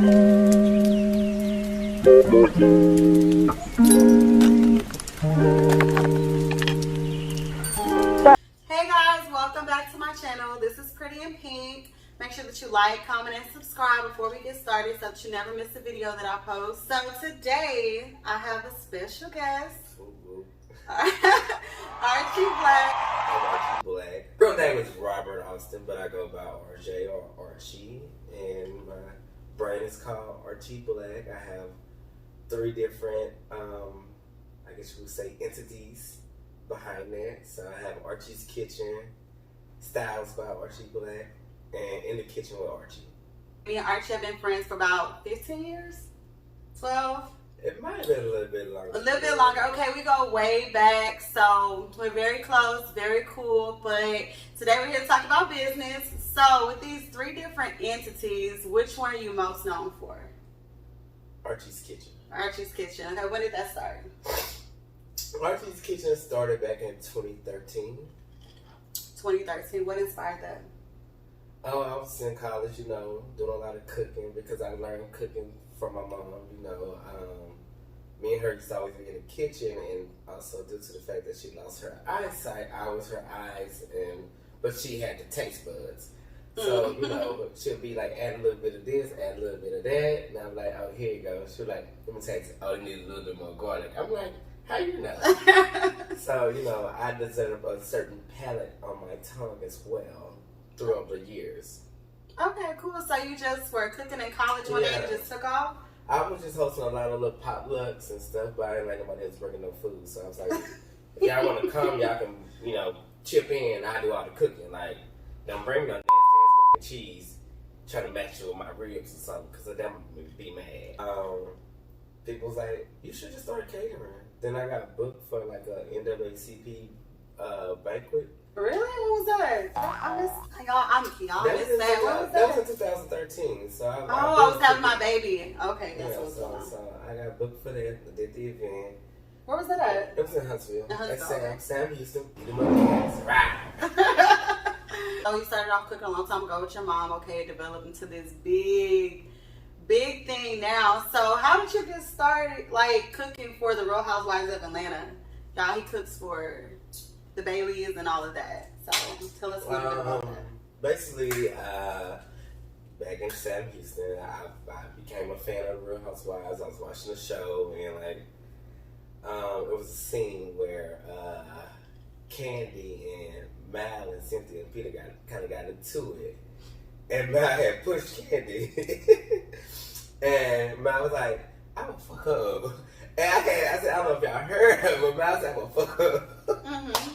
Hey guys, welcome back to my channel. This is Pretty in Pink. Make sure that you like, comment, and subscribe before we get started so that you never miss a video that I post. So today, I have a special guest. Archie Black. I'm Archie Black. Real name is Robert Austin, but I go by RJ or Archie. And my brand is called Archie Black. I have 3 different, I guess you would say, entities behind that. So I have Archie's Kitchen, Styles by Archie Black, and In the Kitchen with Archie. Me and Archie have been friends for about 15 years? 12? It might have been a little bit longer. A little bit longer. Okay, we go way back, so we're very close, very cool. But today we're here to talk about business. So with these 3 different entities, which one are you most known for? Archie's Kitchen. Archie's Kitchen. Okay, when did that start? Archie's Kitchen started back in 2013. 2013. What inspired that? Oh, I was in college, doing a lot of cooking because I learned cooking from my mom, me and her used to always be in the kitchen, and also due to the fact that she lost her eyesight, I was her eyes, but she had the taste buds. So, she'll be like, add a little bit of this, add a little bit of that, and I'm like, oh, here you go. She'll like, let me taste it. Oh, you need a little bit more garlic. I'm like, how you know? So, I developed a certain palate on my tongue as well throughout the years. Okay, cool. So you just were cooking in college one day and just took off? I was just hosting a lot of little potlucks and stuff, but I didn't like nobody else bringing no food. So I was like, if y'all want to come, y'all can, chip in. I do all the cooking. Like, don't bring no nasty ass mac and cheese trying to match it with my ribs or something, because of them would be mad. People was like, you should just start catering. Then I got booked for like a NAACP banquet. Really? What was that? I miss y'all. That was in 2013. So I was having my baby. Okay, that's what's going on. So I got booked for that. I did the event. Where was that at? It was in Huntsville. Huntsville. Sam Houston. Eat them up cats. Right. So you started off cooking a long time ago with your mom. Okay, it developed into this big thing now. So how did you get started, like, cooking for the Real Housewives of Atlanta? Y'all, he cooks for the Baileys and all of that. So tell us a little bit about that. Basically, back in Sam Houston, I became a fan of Real Housewives. I was watching the show, and it was a scene where Candy and Mal and Cynthia and Peter kind of got into it, and Mal had pushed Candy, and Mal was like, "I'm gonna fuck her." And I said, I don't know if y'all heard her, but Mal said, "I'm gonna fuck her." Mm-hmm.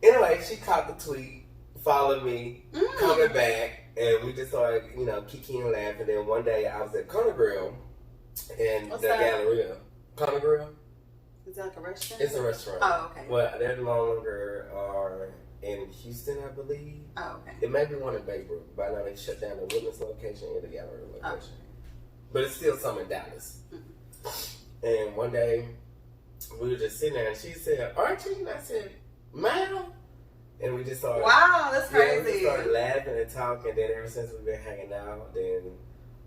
Anyway, she caught the tweet, followed me, coming back, and we just started, kicking and laughing. Then one day I was at Corner Grill in the Galleria. Corner Grill? Is that like a restaurant? It's a restaurant. Oh, okay. But they no longer are in Houston, I believe. Oh, okay. It may be one in Baybrook. By now they shut down the Woodlands location and the Galleria location. Oh. But it's still some in Dallas. Mm-hmm. And one day we were just sitting there, and she said, "Archie?" And I said, "Mal?" And we just started. Wow, that's crazy. We just started laughing and talking. Then ever since we've been hanging out, then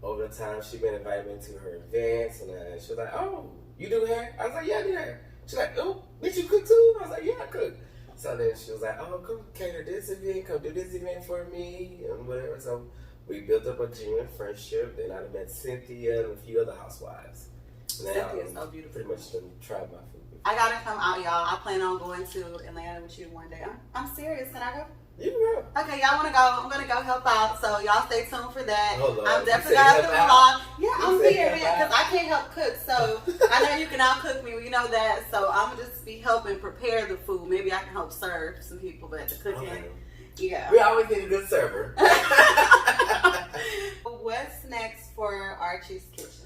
over the time she's been inviting me to her events, and she was like, "Oh, you do hair?" I was like, "Yeah, I do hair." She's like, "Oh, did you cook too?" I was like, "Yeah, I cook." So then she was like, "Oh, come cater this event, come do this event for me, and whatever." So we built up a genuine friendship. Then I met Cynthia and a few other housewives. Cynthia's so beautiful. Pretty much tried my food. I gotta come out, y'all. I plan on going to Atlanta with you one day. I'm serious. Can I go? You can go. Okay, y'all wanna go? I'm gonna go help out. So y'all stay tuned for that. Hold on. I'm definitely gonna do a vlog. Yeah, I'm here because I can't help cook. So I know you can out cook me. We know that. So I'm gonna just be helping prepare the food. Maybe I can help serve some people, but the cooking. Okay. Yeah. We always need a good server. What's next for Archie's Kitchen?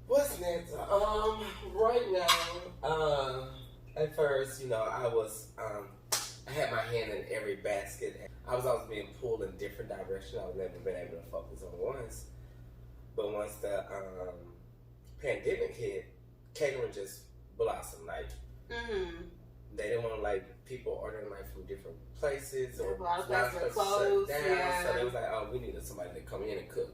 What's next? Right now, at first, I was, I had my hand in every basket. I was always being pulled in different directions. I was never been able to focus on once. But once the pandemic hit, catering just blossomed. Like, they didn't want people ordering from different places, or a lot of places were closed. Shut down. Yeah. So they was like, "Oh, we needed somebody to come in and cook."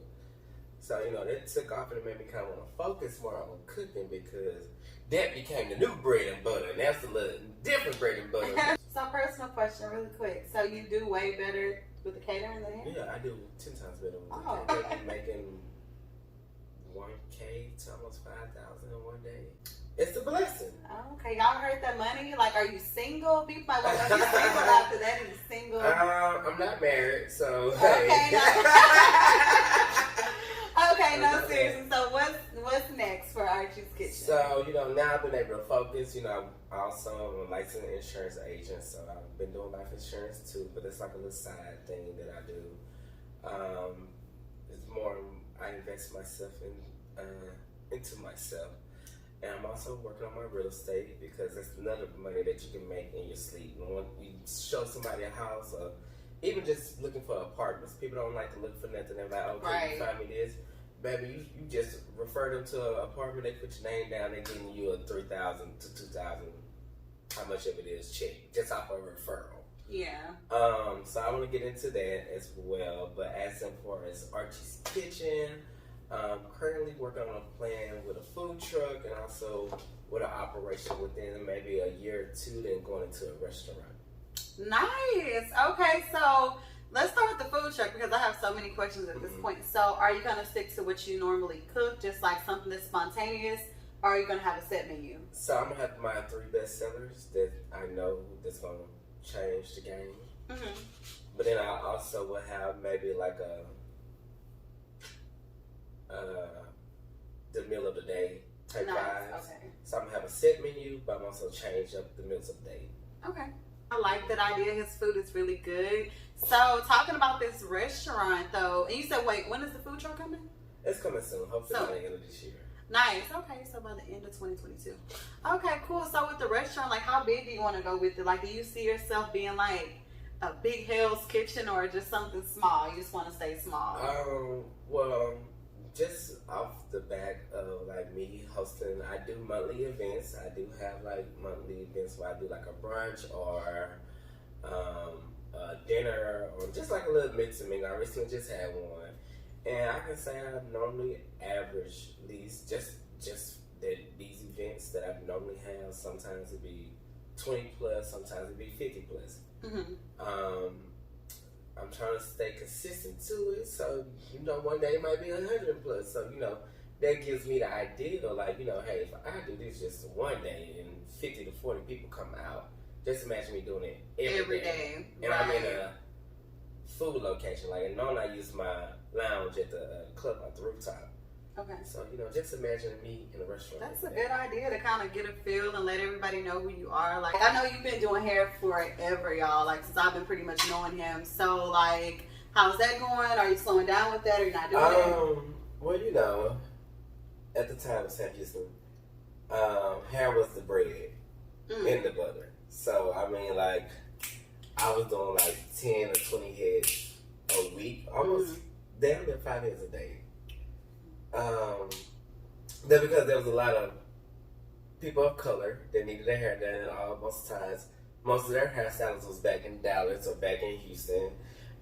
So, you know, that took off and it made me kind of want to focus more on cooking because that became the new bread and butter. And that's a little different bread and butter. So, personal question, really quick. So, you do way better with the catering than him? Yeah, I do 10 times better with the catering. Making 1K to almost 5,000 in one day. It's a blessing. Okay, y'all heard that money? Like, are you single? People might want to know if you're single after that. Are you single? I'm not married, so. Okay, hey. no. Okay, no, seriously. So what's next for Archie's Kitchen? So, you know, now I've been able to focus. You know, I also am a licensed insurance agent, so I've been doing life insurance too, but it's like a little side thing that I do. It's more, I invest myself into myself. And I'm also working on my real estate because that's another money that you can make in your sleep. When you show somebody a house or even just looking for apartments, people don't like to look for nothing. They're like, okay, you find me this. Baby, you just refer them to an apartment, they put your name down, they're giving you a $3,000 to $2,000, how much of it is check, just off a referral. Yeah. So I want to get into that as well, but as far as Archie's Kitchen, currently working on a plan with a food truck and also with an operation within maybe a year or two, then going into a restaurant. Nice. Okay, so let's start with the food truck because I have so many questions at this point. So are you going to stick to what you normally cook, just like something that's spontaneous, or are you going to have a set menu? So I'm going to have my 3 best sellers that I know that's going to change the game. Mm-hmm. But then I also will have maybe like the meal of the day type vibes. Okay. So I'm going to have a set menu, but I'm also change up the meals of the day. Okay. I like that idea. His food is really good. So talking about this restaurant though, and you said, wait, when is the food truck coming? It's coming soon. Hopefully by the end of this year. Nice. Okay, so by the end of 2022. Okay, cool. So with the restaurant, like how big do you want to go with it? Like do you see yourself being like a big Hell's Kitchen or just something small? You just want to stay small? Well, just off the back of like me hosting, I do monthly events. I do have like monthly events where I do like a brunch or a dinner or just like a little mix and mingle. I recently just had one, and I can say I normally average these just that these events that I normally have. Sometimes it'd be 20 plus, sometimes it'd be 50 plus. Mm-hmm. I'm trying to stay consistent to it, so you know, one day it might be 100 plus. So you know, that gives me the idea, like you know, hey, if I do this just one day and 50 to 40 people come out, just imagine me doing it every day. And right. I'm in a food location, like normally I use my lounge at the club at the rooftop. Okay. So you know, just imagine me in a restaurant. That's a good idea to kind of get a feel and let everybody know who you are. Like I know you've been doing hair forever, y'all. Like since I've been pretty much knowing him. So like, how's that going? Are you slowing down with that? Or are you not doing it? Well, you know, at the time of Sam Houston, hair was the bread and the butter. So I mean, like, I was doing like 10 or 20 heads a week, almost damn near 5 heads a day. That because there was a lot of people of color that needed their hair done. Most times, most of their hairstylists was back in Dallas or back in Houston.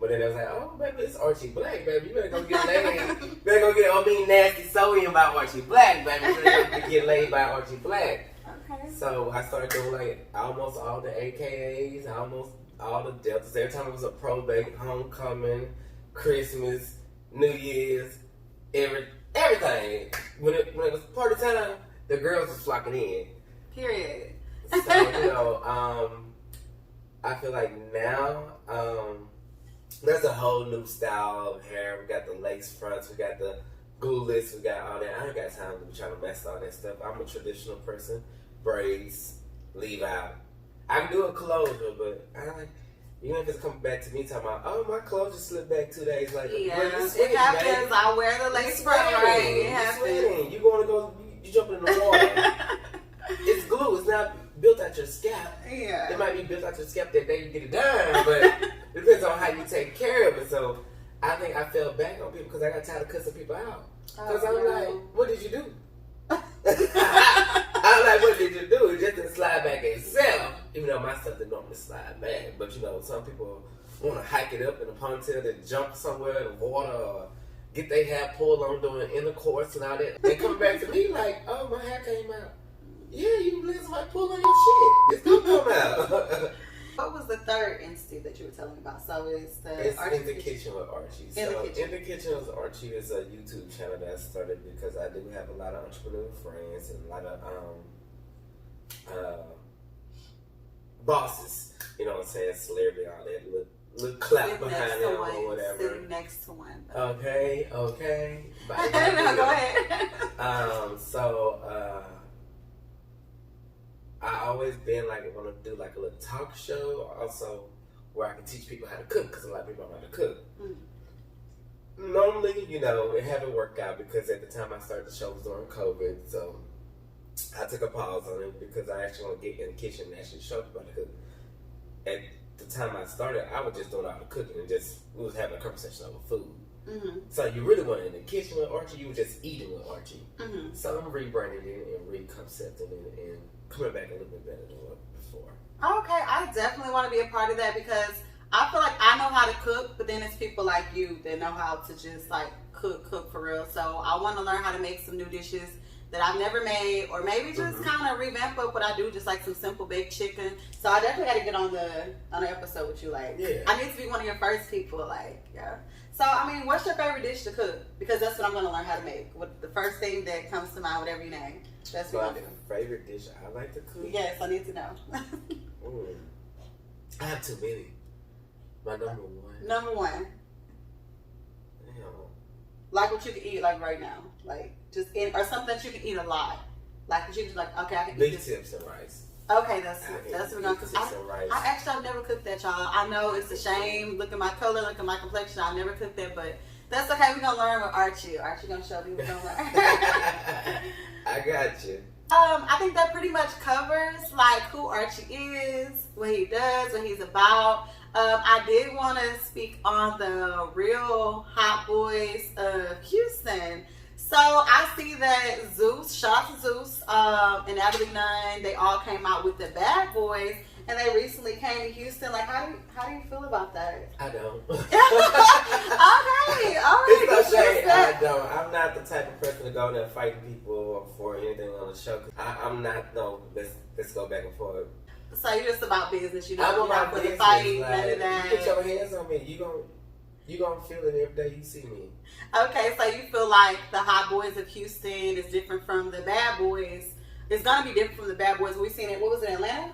But then they was like, oh, baby, it's Archie Black, baby. You better go get laid. You better go get Mean Nasty Sewing by Archie Black, baby. You better go get laid by Archie Black. Okay. So I started doing like almost all the AKAs, almost all the deltas. Every time it was a probate, homecoming, Christmas, New Year's, everything. When it was party time, the girls was flocking in. Period. So, you know, I feel like now, there's a whole new style of hair. We got the lace fronts, we got the glueless, we got all that. I ain't got time to be trying to mess all that stuff. I'm a traditional person. Braids, leave out. I can do a closure, but I like, even if it's coming back to me talking about, oh, my clothes just slipped back 2 days later. Yeah, sweating, it happens. baby. I wear the lace front, right? It happens. You going to go, you jumping in the water. It's glue. It's not built out your scalp. Yeah. It might be built out your scalp that day you get it done, but it depends on how you take care of it. So I think I fell back on people because I got tired of cussing people out. Because I'm like, what did you do? I'm like, what did you do? It just didn't slide back itself. Even though my stuff didn't normally slide back. But you know, some people want to hike it up in a ponytail, then jump somewhere in the water or get their hair pulled on doing intercourse and all that. They come back to me like, oh, my hair came out. Yeah, you let somebody pull on your shit. It's gonna come out. What was the third entity that you were telling me about? So it's In the Kitchen with Archie. In the Kitchen with Archie is a YouTube channel that I started because I do have a lot of entrepreneur friends and a lot of bosses. You know what I'm saying? Celebrity, all that. Little clap behind them or whatever. Sitting next to one. Okay. Bye. No, go ahead. I always been like want to do like a little talk show, also where I can teach people how to cook because a lot of people don't know how to cook. Normally, it haven't worked out because at the time I started the show was during COVID, so I took a pause on it because I actually want to get in the kitchen and actually show people how to cook. At the time I started, I was just doing all the cooking and we was having a conversation over food. So you really weren't in the kitchen with Archie, you were just eating with Archie. So I'm rebranding it and reconcepting it and coming back a little bit better than what before. Okay, I definitely want to be a part of that because I feel like I know how to cook, but then it's people like you that know how to just like cook for real. So I want to learn how to make some new dishes that I've never made, or maybe just kind of revamp up what I do, just like some simple baked chicken. So I definitely got to get on the episode with you. Like, I need to be one of your first people. Like, yeah. So I mean, what's your favorite dish to cook? Because that's what I'm gonna learn how to make. What the first thing that comes to mind, whatever you name. That's what I do. Favorite dish I like to cook? Yes, I need to know. I have too many. My number one. Number one. Damn. Like what you can eat like right now, like just or something that you can eat a lot. Like you just like okay, I can eat big tips and rice. Okay, that's what we're gonna cook. I've never cooked that, y'all. I know it's a shame. Look at my color, look at my complexion. I've never cooked that, but that's okay. We're gonna learn with Archie. Archie gonna show me we're gonna learn. I got you. I think that pretty much covers like who Archie is, what he does, what he's about. I did want to speak on the Real Hot Boys of Houston. So I see that Zeus, shout out to Zeus, and Natalie Nunn, they all came out with the Bad Boys, and they recently came to Houston. Like, how do you feel about that? I don't. Okay, all right. It's no shade. I don't. I'm not the type of person to go there fighting people for anything on the show. I'm not. No, let's go back and forth. So you're just about business. You I'm don't about for the business. fight, Like, none of that. you put your hands on me. You gonna feel it every day you see me. Okay, so you feel like the Hot Boys of Houston is different from the Bad Boys. It's gonna be different from the Bad Boys. We've seen it. What was it? Atlanta?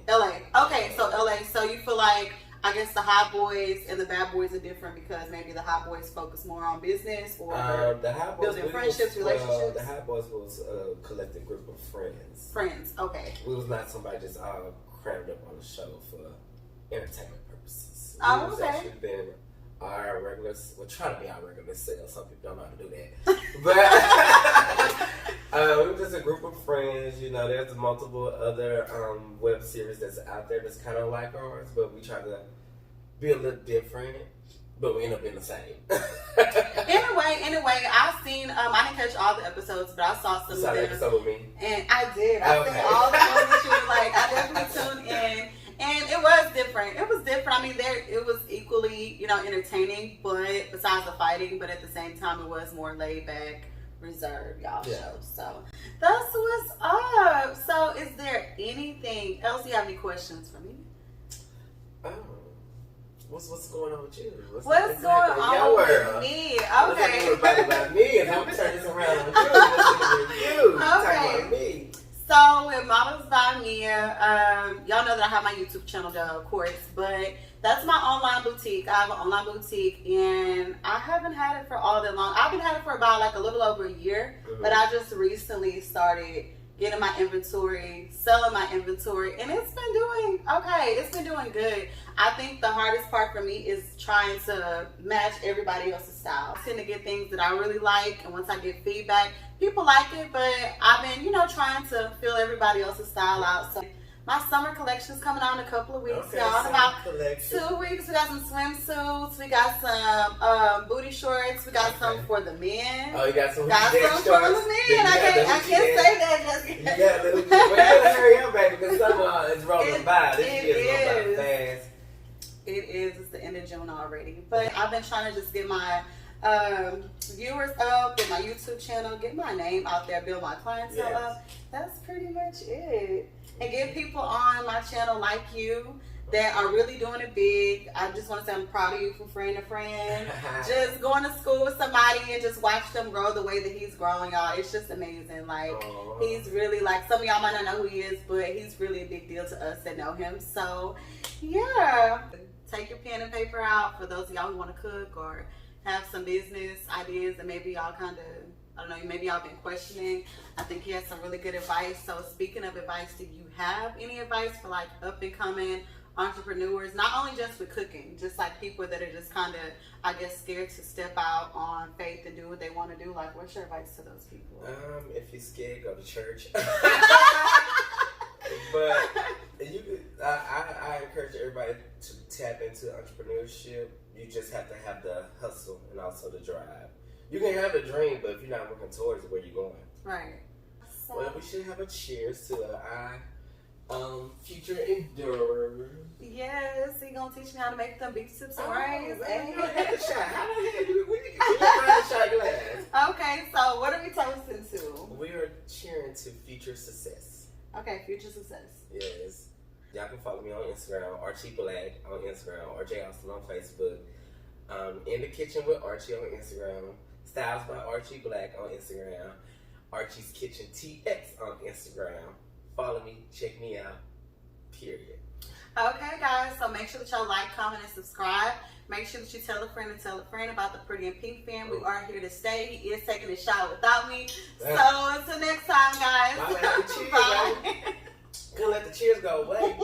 LA. Okay, so LA. So you feel like I guess the Hot Boys and the Bad Boys are different because maybe the Hot Boys focus more on business or the Hot Boys building friendships, relationships. The Hot Boys was a collective group of friends. Friends. Okay. We was not somebody just all crammed up on the show for entertainment purposes. Oh, we was okay. actually been our regular, we're trying to be our regular selves. Some people don't know how to do that. But we were just a group of friends. There's multiple other web series that's out there that's kind of like ours, but we try to be a little different, but we end up being the same. Anyway, I've seen, I didn't catch all the episodes, but I saw some of them. You saw the episode with me? And I did. I seen all the ones that you were like, I definitely tuned in. And it was different. I mean, it was equally, entertaining, but besides the fighting, but at the same time, it was more laid back, reserved, y'all show. So that's what's up. So is there anything else? Do you have any questions for me? What's going on with you? What's going on with me? Okay. About me, and I'm turning this around on you. Talking about me. So with Models by Mia, y'all know that I have my YouTube channel though, of course, but that's my online boutique. I have an online boutique and I haven't had it for all that long. I've been had it for about like a little over a year, but I just recently started getting my inventory, selling my inventory, and it's been doing okay. It's been doing good. I think the hardest part for me is trying to match everybody else's style. I tend to get things that I really like, and once I get feedback, people like it, but I've been, trying to fill everybody else's style out. So my summer collection's coming out in a couple of weeks, y'all. In about 2 weeks, we got some swimsuits, we got some booty shorts, we got some for the men. Oh, you got some for the men. I can't say that just yet. You got little well, you gotta hurry up, baby, because summer is rolling by. This year's rolling by fast. It is. It's the end of June already. But I've been trying to just get my viewers up, get my YouTube channel, get my name out there, build my clientele up. That's pretty much it. And get people on my channel like you that are really doing it big. I just want to say I'm proud of you from friend to friend. Just going to school with somebody and just watch them grow the way that he's growing, y'all. It's just amazing. Like, he's really, like, some of y'all might not know who he is, but he's really a big deal to us that know him. So, yeah. Take your pen and paper out for those of y'all who want to cook or have some business ideas that maybe y'all kind of, I don't know, maybe y'all been questioning. I think he has some really good advice. So speaking of advice, do you have any advice for like up and coming entrepreneurs, not only just with cooking, just like people that are just kind of, I guess, scared to step out on faith and do what they want to do? Like, what's your advice to those people? If you're scared, go to church. But I encourage everybody to tap into entrepreneurship. You just have to have the hustle and also the drive. You can have a dream, but if you're not working towards it, where you going? Right. So, well, we should have a cheers to our future endurer. Yes, he gonna teach me how to make them beef soups and rice. You had a shot. How the hell you find a shot glass? Okay, so what are we toasting to? We are cheering to future success. Okay, future success. Yes. Y'all can follow me on Instagram, Archie Black on Instagram, or J Austin on Facebook. In the Kitchen with Archie on Instagram. Styles by Archie Black on Instagram. Archie's Kitchen TX on Instagram. Follow me, check me out, period. Okay, guys, so make sure that y'all like, comment, and subscribe. Make sure that you tell a friend and tell a friend about the Pretty and Pink fam. We are here to stay. He is taking a shot without me. So until next time, guys. Bye. Bye. Couldn't let the cheers go away.